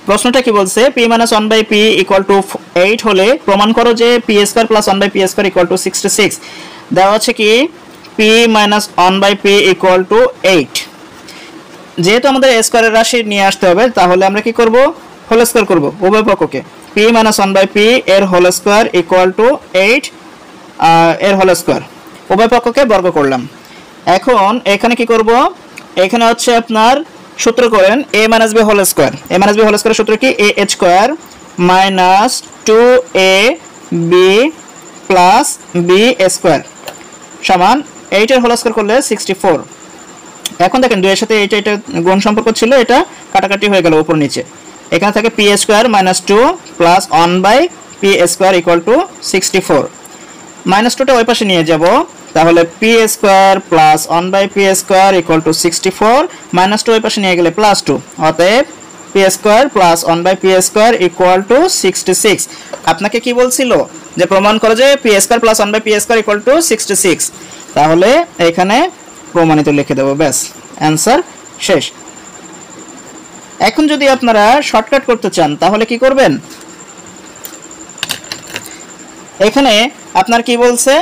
প্রশ্নটা কি বলছে, p - 1/p = 8 হলে প্রমাণ করো যে p² + 1/p² = 66। দেওয়া আছে কি p - 1/p = 8। যেহেতু আমাদের স্কয়ারের রাশি নিয়ে আসতে হবে, তাহলে আমরা কি করব, হোল স্কয়ার করব উভয় পক্ষকে। p - 1/p এর হোল স্কয়ার = 8 এর হোল স্কয়ার, উভয় পক্ষকে বর্গ করলাম। এখন এখানে কি করব, এখানে হচ্ছে আপনার সূত্র করেন a - b whole square. a - b হোল স্কয়ারের সূত্র কি, a² - 2ab + b² সমান 8 এর হোল স্কয়ার করলে 64। এখন দেখেন 2 এর সাথে এটা গুণ সম্পর্ক ছিল, এটা কাটাকাটি হয়ে গেল উপর নিচে। এখানে থাকে p² - 2 + 1/p² = 64। -2টা ওই পাশে নিয়ে যাব, তাহলে p² + 1/p² = 64, -2 ওই পাশে নিয়ে গেলে +2, অতএব p² + 1/p² = 66। আপনাকে কি বলছিল যে প্রমাণ করো যে p² + 1/p² = 66, তাহলে এখানে প্রমাণিত লিখে দেব, ব্যাস অ্যানসার শেষ। এখন যদি আপনারা শর্টকাট করতে চান তাহলে কি করবেন, এখানে আপনার কি বলছে,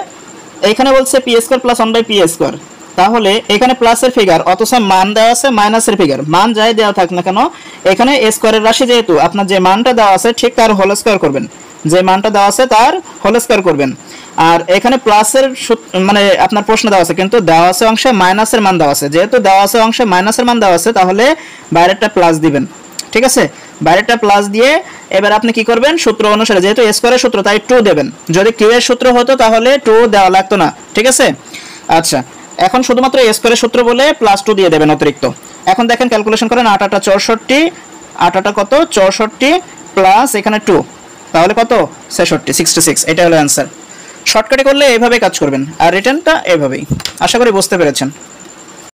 এখানে বলছে p² + 1/p², তাহলে এখানে প্লাসের ফিগার অথচ মান দেওয়া আছে মাইনাসের ফিগার, মান যাই দেওয়া থাক না কেন এখানে স্কয়ারের রাশি যেহেতু আপনার যে মানটা দেওয়া আছে ঠিক তার হোল স্কয়ার করবেন, যে মানটা দেওয়া আছে তার হোল স্কয়ার করবেন। আর এখানে প্লাসের মানে আপনার প্রশ্ন দেওয়া আছে কিন্তু দেওয়া আছে অংশে মাইনাসের মান দেওয়া আছে, যেহেতু দেওয়া আছে অংশে মাইনাসের মান দেওয়া আছে তাহলে বাইরেরটা প্লাস দিবেন, ঠিক আছে। বাইরেটা প্লাস দিয়ে এবার আপনি কি করবেন, সূত্র অনুসারে যেহেতু স্কয়ারের সূত্র তাই 2 দেবেন, যদি কিউ এর সূত্র হতো তাহলে 2 দেওয়া লাগতো না, ঠিক আছে। আচ্ছা, এখন শুধুমাত্র স্কয়ারের সূত্র বলে +2 দিয়ে দেবেন অতিরিক্ত। এখন দেখেন ক্যালকুলেশন করেন, 8 8 64, 8 8 কত 64 প্লাস এখানে 2, তাহলে কত 66। এটা হলো অ্যানসার। শর্টকাটে করলে এইভাবে কাজ করবেন আর রিটার্নটা এইভাবেই। আশা করি বুঝতে পেরেছেন।